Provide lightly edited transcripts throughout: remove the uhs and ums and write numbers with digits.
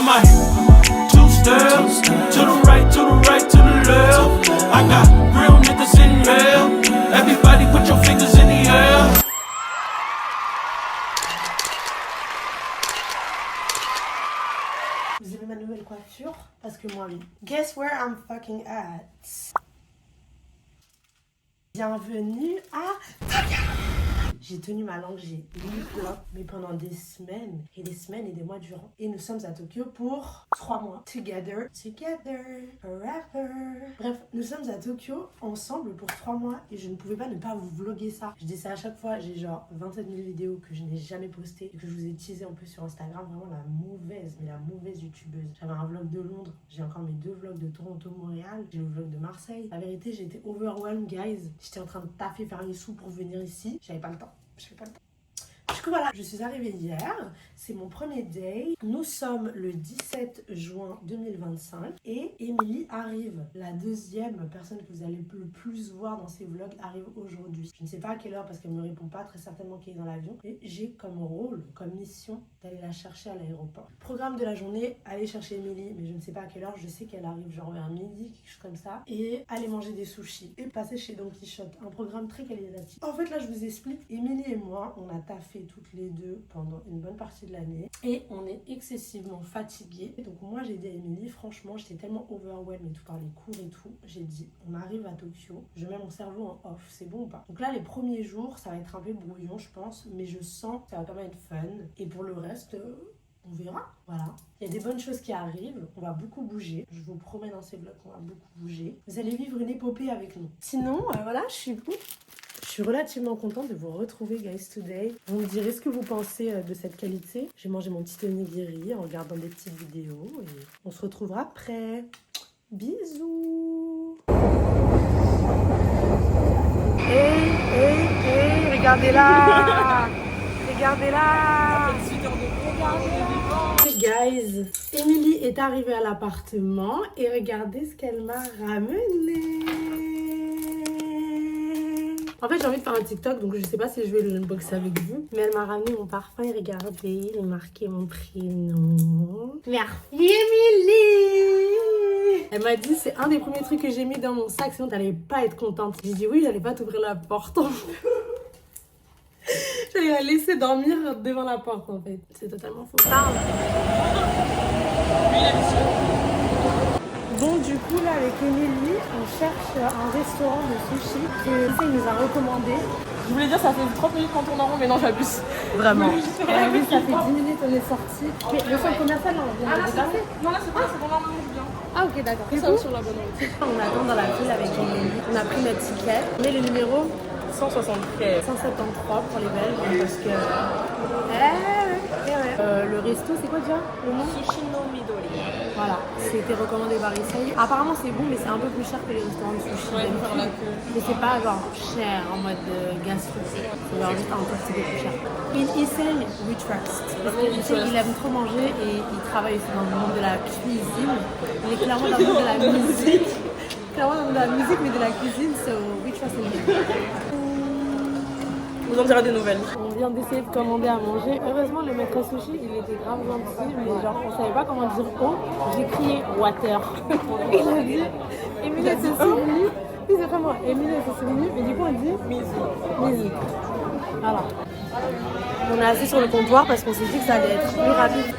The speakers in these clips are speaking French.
My two steps to the right, to the right, to the left. I got real niggas in here. Everybody put your fingers in the air. Vous aimez ma nouvelle coiffure? Parce que moi oui. Guess where I'm fucking at? Bienvenue à Tokyo. J'ai tenu ma langue, j'ai lu plein, mais pendant des semaines et des mois durant. Et nous sommes à Tokyo pour 3 mois. Together, forever. Bref, nous sommes à Tokyo ensemble pour 3 mois et je ne pouvais pas ne pas vous vlogger ça. Je dis ça à chaque fois, j'ai genre 27 000 vidéos que je n'ai jamais postées et que je vous ai teasé en plus sur Instagram. Vraiment la mauvaise youtubeuse. J'avais un vlog de Londres, j'ai encore mes 2 vlogs de Toronto, Montréal, j'ai le vlog de Marseille. La vérité, j'ai été overwhelmed, guys. J'étais en train de taffer, faire les sous pour venir ici. J'avais pas le temps. Du coup voilà, je suis arrivée hier, c'est mon premier day. Nous sommes le 17 juin 2025 et Émilie arrive. La deuxième personne que vous allez le plus voir dans ces vlogs arrive aujourd'hui. Je ne sais pas à quelle heure parce qu'elle ne me répond pas, très certainement qu'elle est dans l'avion. Et j'ai comme rôle, comme mission d'aller la chercher à l'aéroport. Programme de la journée, aller chercher Émilie, mais je ne sais pas à quelle heure. Je sais qu'elle arrive genre vers midi, quelque chose comme ça. Et aller manger des sushis et passer chez Don Quichotte. Un programme très qualitatif. En fait là je vous explique, Émilie et moi on a taffé toutes les deux pendant une bonne partie de l'année et on est excessivement fatigués. Donc moi j'ai dit à Émilie, franchement j'étais tellement overwhelmed et tout par les cours et tout, j'ai dit on arrive à Tokyo, je mets mon cerveau en off, c'est bon ou pas? Donc là les premiers jours ça va être un peu brouillon je pense, mais je sens que ça va quand même être fun et pour le reste on verra, voilà. Il y a des bonnes choses qui arrivent, on va beaucoup bouger. Je vous promets dans ces vlogs qu'on va beaucoup bouger. Vous allez vivre une épopée avec nous. Sinon, voilà, je suis relativement contente de vous retrouver, guys, today. Vous me direz ce que vous pensez de cette qualité. J'ai mangé mon petit onigiri en regardant des petites vidéos et on se retrouvera après. Bisous. Hey, regardez-la. Regardez-la. Hey guys, Émilie est arrivée à l'appartement et regardez ce qu'elle m'a ramené. En fait, j'ai envie de faire un TikTok, donc je sais pas si je vais le unboxer avec vous. Mais elle m'a ramené mon parfum et regardez, il est marqué mon prénom. Merci Émilie. Elle m'a dit, c'est un des premiers trucs que j'ai mis dans mon sac, sinon t'allais pas être contente. J'ai dit oui, j'allais pas t'ouvrir la porte. J'allais la laisser dormir devant la porte en fait. C'est totalement faux. Bon, du coup, là, avec Émilie, on cherche un restaurant de sushi que il nous a recommandé. Je voulais dire, ça fait 30 minutes qu'on tourne en rond, mais non, j'abuse. Vraiment. Oui, ça fait 10 minutes qu'on est sorti. Mais le centre commercial, là, on vient de dépasser. Non, là, c'est pas, c'est vraiment bien. Ah, ok, d'accord. Et ça, sur la bonne route. On attend dans la file avec Émilie. On a pris notre ticket. Mais le numéro 173. 173 pour les Belges, parce que... le resto, c'est quoi déjà le nom? Sushi no Midori. Voilà, c'était recommandé par Issei. Apparemment c'est bon, mais c'est un peu plus cher que les restaurants de sushi. Ouais, faire la queue. Mais c'est pas genre cher en mode gastro. C'est genre juste un tout petit peu plus cher. In Issei, we trust. Parce que je sais qu'il aime trop manger et il travaille aussi dans le monde de la cuisine. Il est clairement dans le monde de la musique. Clairement dans le monde de la musique, mais de la cuisine, so we trust in him. Vous en direz des nouvelles. On vient d'essayer de commander à manger. Heureusement, le maître sushi, il était grave gentil, mais genre, on savait pas comment dire eau. J'ai crié water. Et il a dit, Émilie s'est souvenue. Oui, c'est vraiment, Émilie s'est souvenue, mais du coup, on dit Mizi. Voilà. On est assis sur le comptoir parce qu'on s'est dit que ça allait être plus rapide.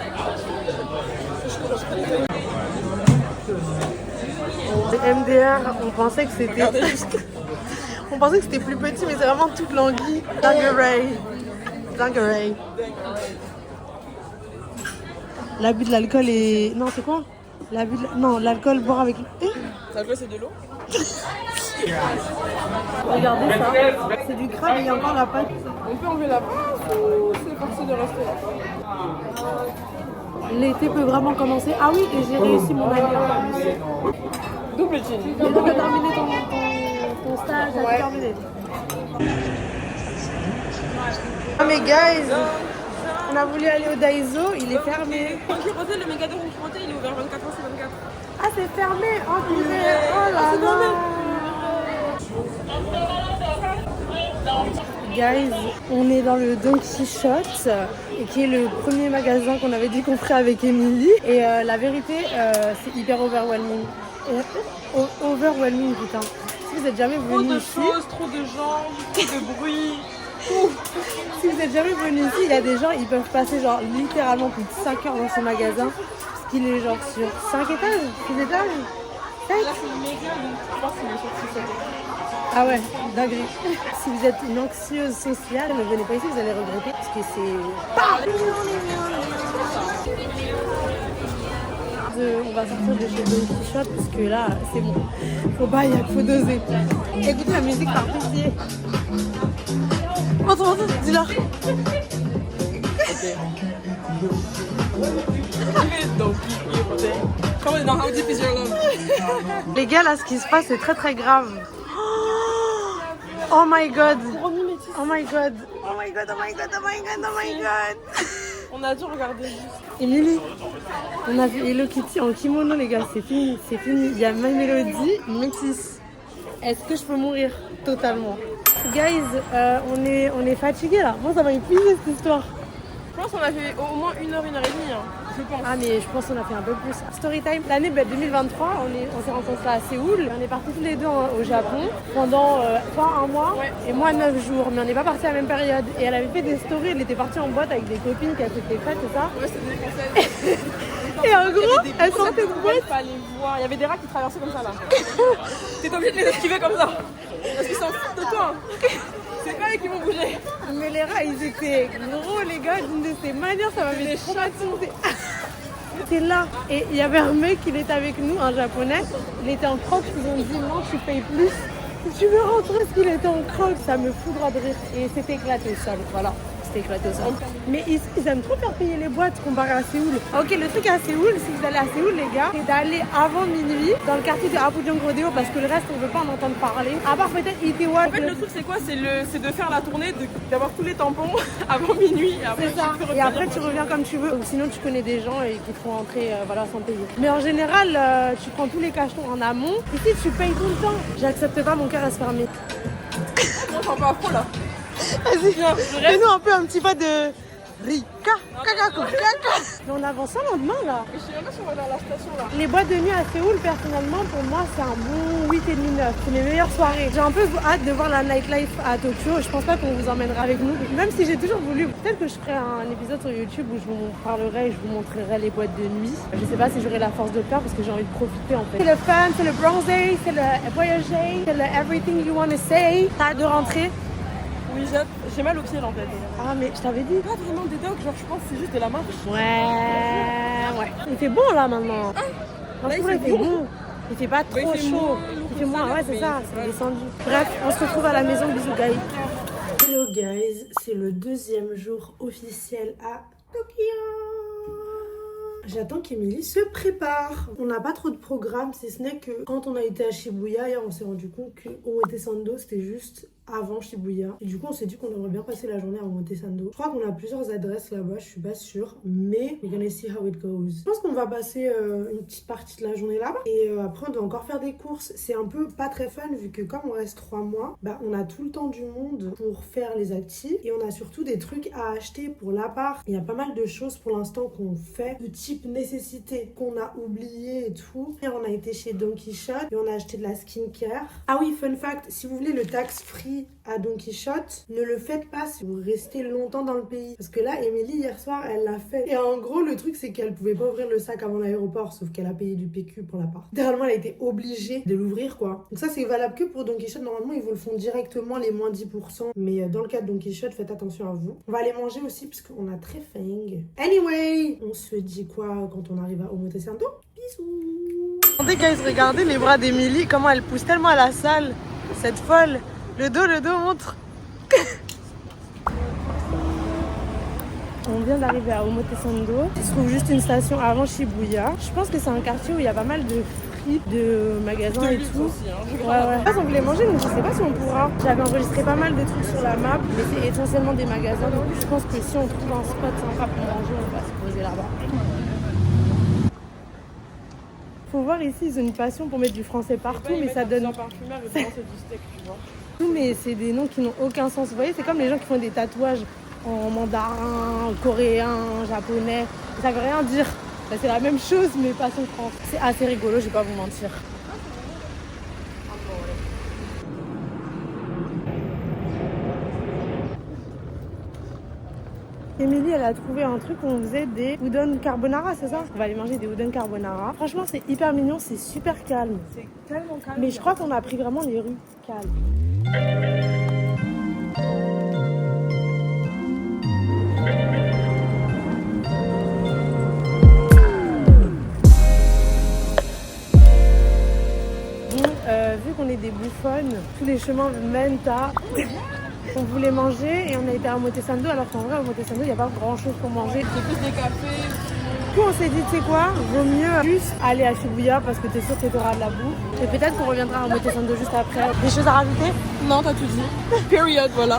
MDR, on pensait que c'était... On pensait que c'était plus petit, mais c'est vraiment toute l'anguille. Dingueray. L'abus de l'alcool est... Non, c'est quoi? Non, l'alcool boire avec... L'alcool, c'est de l'eau. Regardez ça. C'est du crabe et il y a encore la pâte. On peut enlever la pâte ou c'est parti de rester là? L'été peut vraiment commencer. Ah oui, et j'ai réussi mon année en plus. Double jean. Donc tu as terminé ton stage, t'as terminé. Ah mais guys, on a voulu aller au Daiso, il est fermé. Quand je pensais, le méga d'or il est ouvert 24 heures sur 24. Ah c'est fermé, oh purée, oh là là. Guys, on est dans le Don Quichotte, qui est le premier magasin qu'on avait dit qu'on ferait avec Émilie. Et la vérité, c'est hyper overwhelming. Overwhelming, putain. Si vous êtes jamais venu ici... Trop de choses, trop de gens, trop de bruit. Si vous êtes jamais venu ici, il y a des gens, ils peuvent passer genre littéralement plus de 5 heures dans ce magasin. Parce qu'il est genre sur 5 étages, 6 étages. Là, c'est une méga, je pense qu'il est sur 6 étages. Ah ouais, dinguerie. Si vous êtes une anxieuse sociale, ne venez pas ici, vous allez regretter parce que c'est... On va sortir de chez Don Quichotte parce que là, c'est bon. Faut pas, il faut doser. Écoutez la musique par pitié. Attends, dis-la. Comment dans How Deep Is Your Love? Les gars, là, ce qui se passe, c'est très très grave. Oh my god. Oh my god. Oh my god, oh my god, oh my god, oh my god. On a dû regarder juste. Émilie, on a vu Hello Kitty en kimono, les gars, c'est fini, c'est fini. Il y a My Melody, Métis. Est-ce que je peux mourir totalement? Guys, on est fatigués là. Moi, ça m'a épuisé cette histoire. Je pense qu'on a fait au moins 1 heure, 1 heure et demie. Hein. Je pense. Ah, mais je pense qu'on a fait un peu plus. Storytime, l'année 2023, on s'est rencontrés à Séoul. On est partis tous les deux au Japon pendant pas un mois et moi 9 jours. Mais on n'est pas partis à la même période. Et elle avait fait des stories, elle était partie en boîte avec des copines qui avaient fait des fêtes et ça. Ouais, c'était des conseils. Et en gros, elle sortait de boîte. Il fallait voir. Il y avait des rats qui traversaient comme ça là. T'es obligé de les esquiver comme ça. Parce qu'ils s'en foutent de toi. C'est pas eux qui vont bouger. Mais les rats, ils étaient gros, les gars, d'une de ces manières, ça m'avait traumatisé. C'était là. Et il y avait un mec, il était avec nous, un japonais. Il était en crocs, ils ont dit non, tu payes plus. Tu veux rentrer parce qu'il était en crocs. Ça me foudra de rire. Et c'était éclaté au sol, voilà. C'était éclaté au sol. Mais ils aiment trop faire payer les boîtes comparé à Séoul. Ok, le truc à Séoul, si vous allez à Séoul, les gars, c'est d'aller avant minuit dans le quartier de Apgujeong Rodeo parce que le reste, on ne veut pas en entendre parler. À part peut-être Itaewon. En fait, le truc, c'est quoi? C'est de faire la tournée, d'avoir tous les tampons avant minuit. C'est ça. Et après, tu reviens comme tu veux. Ou sinon, tu connais des gens et qui te font entrer voilà, sans payer. Mais en général, tu prends tous les cachetons en amont. Ici, tu payes tout le temps. J'accepte pas, mon cœur reste fermé. Moi, j'en pas trop là. Vas-y, fais-nous un peu un petit pas de Rika, kaka. Mais on avance ça lentement là. Je sais même pas si on va vers la station là. Les boîtes de nuit à Séoul, personnellement, pour moi, c'est un bon 8,5-9. C'est mes meilleures soirées. J'ai un peu hâte de voir la nightlife à Tokyo. Je pense pas qu'on vous emmènera avec nous. Même si j'ai toujours voulu. Peut-être que je ferai un épisode sur YouTube où je vous parlerai et je vous montrerai les boîtes de nuit. Je sais pas si j'aurai la force de le faire parce que j'ai envie de profiter en fait. C'est le fun, c'est le bronzer, c'est le voyager, c'est le everything you wanna say. T'as hâte de rentrer? Oui, j'ai mal aux pieds là en fait. Ah, mais je t'avais dit. Pas vraiment des dogs, genre je pense que c'est juste de la marche. Ouais. Il fait bon là maintenant. Là, il fait bon. Il fait pas trop chaud. Il fait moins, ouais, c'est ça, c'est descendu. Bref, on se retrouve à la maison. Bisous, guys. Hello, guys. C'est le 2e jour officiel à Tokyo. J'attends qu'Emilie se prépare. On n'a pas trop de programme, si ce n'est que quand on a été à Shibuya, hier, on s'est rendu compte que Omotesando, c'était juste avant Shibuya. Et du coup, on s'est dit qu'on aimerait bien passer la journée à Omotesando. Je crois qu'on a plusieurs adresses là-bas, je suis pas sûre. Mais we're gonna see how it goes. Je pense qu'on va passer une petite partie de la journée là-bas. Et après, on doit encore faire des courses. C'est un peu pas très fun vu que comme on reste 3 mois, bah on a tout le temps du monde pour faire les actifs. Et on a surtout des trucs à acheter pour l'appart. Il y a pas mal de choses pour l'instant qu'on fait de type nécessité qu'on a oublié et tout. Et on a été chez Don Quichotte et on a acheté de la skincare. Ah oui, fun fact, si vous voulez le tax free à Don Quichotte, ne le faites pas si vous restez longtemps dans le pays. Parce que là, Émilie, hier soir, elle l'a fait. Et en gros, le truc, c'est qu'elle pouvait pas ouvrir le sac avant l'aéroport, sauf qu'elle a payé du PQ pour l'appart. Littéralement, elle a été obligée de l'ouvrir, quoi. Donc ça, c'est valable que pour Don Quichotte. Normalement, ils vous le font directement, les moins 10%. Mais dans le cas de Don Quichotte, faites attention à vous. On va aller manger aussi, puisqu'on a très faim. Anyway, on se dit quoi quand on arrive à Omotesando? Bisous. Regardez les bras d'Émilie, comment elle pousse tellement à la salle. Cette folle. Le dos montre. On vient d'arriver à Omotesando. Il se trouve juste une station avant Shibuya. Je pense que c'est un quartier où il y a pas mal de frites, de magasins et tout. Aussi, hein. Ouais. On voulait manger, mais je sais pas si on pourra. J'avais enregistré pas mal de trucs sur la map, mais c'est essentiellement des magasins. Donc je pense que si on trouve un spot sympa pour manger, on va se poser là-bas. Faut voir ici, ils ont une passion pour mettre du français partout, mais ça donne... parfumeur et c'est du steak, tu vois. Mais c'est des noms qui n'ont aucun sens. Vous voyez, c'est comme les gens qui font des tatouages en mandarin, coréen, japonais. Ça veut rien dire. Ben, c'est la même chose, mais pas en France. C'est assez rigolo, je vais pas vous mentir. Émilie, elle a trouvé un truc où on faisait des udon carbonara, c'est ça? On va aller manger des udon carbonara. Franchement, c'est hyper mignon, c'est super calme. C'est tellement calme. Mais je crois qu'on a pris vraiment les rues calmes. Vu qu'on est des bouffonnes, tous les chemins mènent à... On voulait manger et on a été à Omotesando, alors qu'en vrai, à Omotesando, il n'y a pas grand chose pour manger. C'est plus des cafés. Puis on s'est dit, tu sais quoi, vaut mieux juste aller à Shibuya parce que t'es sûr que t'auras de la bouffe. Et peut-être qu'on reviendra à Omotesando juste après. Des choses à rajouter? Non, t'as tout dit. Period, voilà.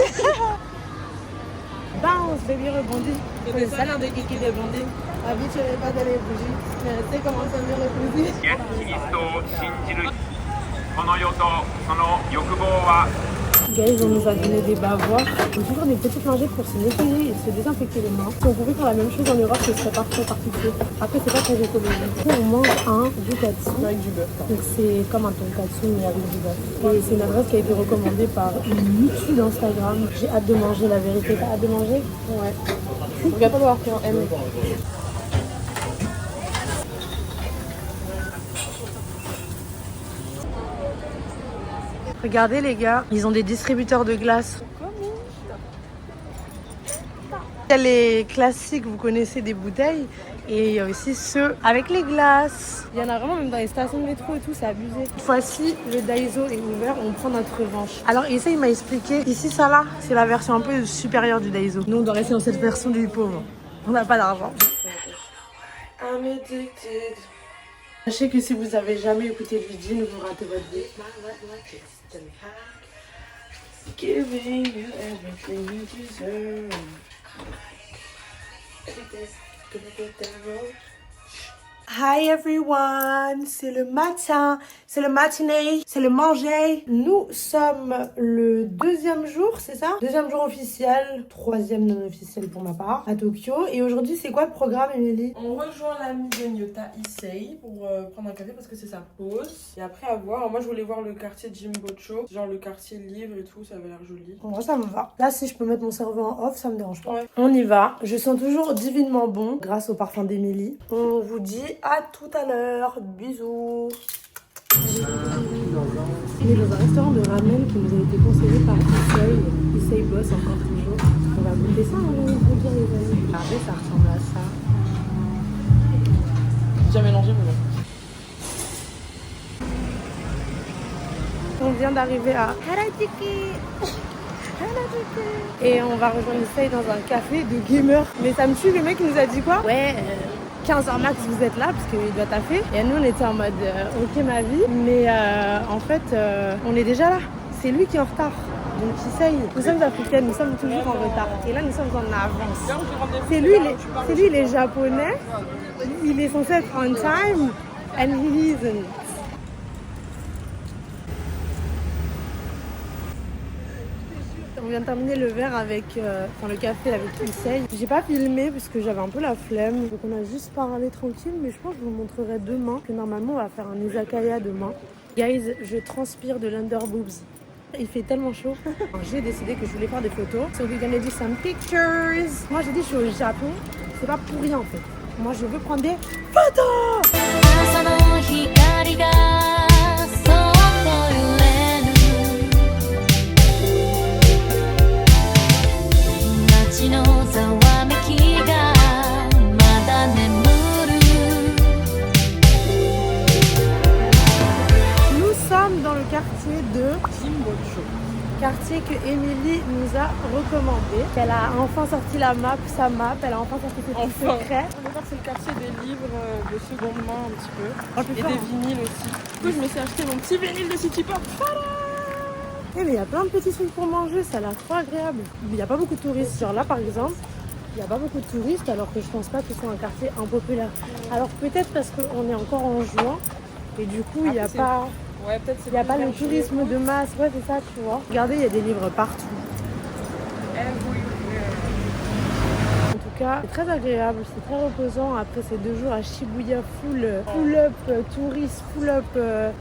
Bounce, baby, rebondit. C'est des salaires de kiki de bandit. Habituez pas d'aller bouger. Mais tu sais comment ça me rebondit. キリストを信じるこの世とその欲望は Guys, on nous a donné des bavoirs. On a toujours des petites lingettes pour se nettoyer et se désinfecter les mains. Si on pouvait faire la même chose en Europe, ce serait parfait, particulier. Après, c'est pas très écologique. On mange un bukatsu. Avec du beurre. Donc c'est comme un tonkatsu mais avec du beurre. Et c'est une adresse qui a été recommandée par une YouTube d'Instagram. J'ai hâte de manger, la vérité. T'as hâte de manger? Ouais. Regarde pas d'avoir pris un M. Regardez les gars, ils ont des distributeurs de glace. Il y a les classiques, vous connaissez, des bouteilles. Et il y a aussi ceux avec les glaces. Il y en a vraiment même dans les stations de métro et tout, c'est abusé. Cette fois-ci, le Daiso est ouvert, on prend notre revanche. Alors ici, il m'a expliqué, ici ça là, c'est la version un peu supérieure du Daiso. Nous, on doit rester dans cette version du pauvre. On n'a pas d'argent. I'm addicted. Sachez que si vous avez jamais écouté le vidéo, vous ratez votre vie. Giving you everything you deserve. Hi everyone, c'est le matin, c'est le matinée, c'est le manger. Nous sommes le deuxième jour, c'est ça? Deuxième jour officiel, troisième non officiel pour ma part, à Tokyo. Et aujourd'hui, c'est quoi le programme, Émilie? On rejoint l'ami de Nyota Issei pour prendre un café parce que c'est sa pause. Et après à voir, alors moi je voulais voir le quartier Jimbocho, genre le quartier livre et tout, ça avait l'air joli. Moi ça me va. Là, si je peux mettre mon cerveau en off, ça me dérange pas. Ouais. On y va. Je sens toujours divinement bon grâce au parfum d'Émilie. On vous dit à tout à l'heure. Bisous. On est dans un restaurant de ramen qui nous a été conseillé par Issei. Issei bosse encore toujours. On va goûter ça, on va vous dire les amis. Regardez, ça ressemble à ça. J'ai déjà mélangé mais bon. On vient d'arriver à Harajuku. Et on va rejoindre Issei dans un café de gamers. Mais ça me tue, le mec il nous a dit quoi? Ouais, 15h max vous êtes là parce qu'il doit taffer. Et nous on était en mode ok ma vie. Mais en fait on est déjà là. C'est lui qui est en retard. Donc Issei, nous sommes africaines, nous sommes toujours en retard. Et là nous sommes en avance. C'est lui il est japonais. Il est censé être on time. And he isn't. On vient de terminer le verre avec, le café avec Issei. J'ai pas filmé parce que j'avais un peu la flemme. Donc on a juste parlé tranquille, mais je pense que je vous montrerai demain. Que normalement on va faire un izakaya demain. Guys, je transpire de l'underboobs. Il fait tellement chaud. J'ai décidé que je voulais faire des photos. So we're gonna do some pictures. Moi j'ai dit je suis au Japon. C'est pas pour rien en fait. Moi je veux prendre des photos. 街のざわめきがまだ眠る Nous sommes dans le quartier de Jimbocho. Quartier que Émilie nous a recommandé. Elle a enfin sorti la map, sa map. Elle a enfin sorti ses petits secrets. On va voir c'est le quartier des livres de seconde main un petit peu. Un peu Et fort, des hein. vinyles aussi. Du coup je me suis acheté mon petit vinyle de City Pop. Eh mais il y a plein de petits trucs pour manger, ça a l'air trop agréable. Il n'y a pas beaucoup de touristes. Genre là par exemple, il n'y a pas beaucoup de touristes alors que je pense pas que ce soit un quartier impopulaire. Alors peut-être parce qu'on est encore en juin, Et du coup, il n'y a Après, pas... Ouais, peut-être c'est Il n'y a plus pas le vers tourisme juillet, de masse, ouais c'est ça tu vois. Regardez, il y a des livres partout. En tout cas, c'est très agréable, c'est très reposant après ces 2 jours à Shibuya full up touriste, full up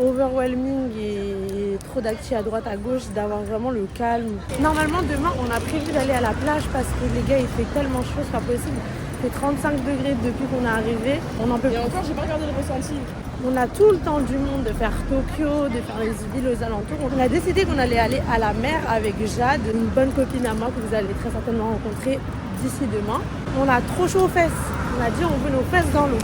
overwhelming et trop d'actifs à droite à gauche, d'avoir vraiment le calme. Normalement demain on a prévu d'aller à la plage parce que les gars il fait tellement chaud, c'est pas possible. Il fait 35 degrés depuis qu'on est arrivé, on en peut Et plus. encore, j'ai pas regardé le ressenti. On a tout le temps du monde de faire Tokyo, de faire les villes aux alentours. On a décidé qu'on allait aller à la mer avec Jade, une bonne copine à moi que vous allez très certainement rencontrer d'ici demain. On a trop chaud aux fesses. On a dit on veut nos fesses dans l'eau.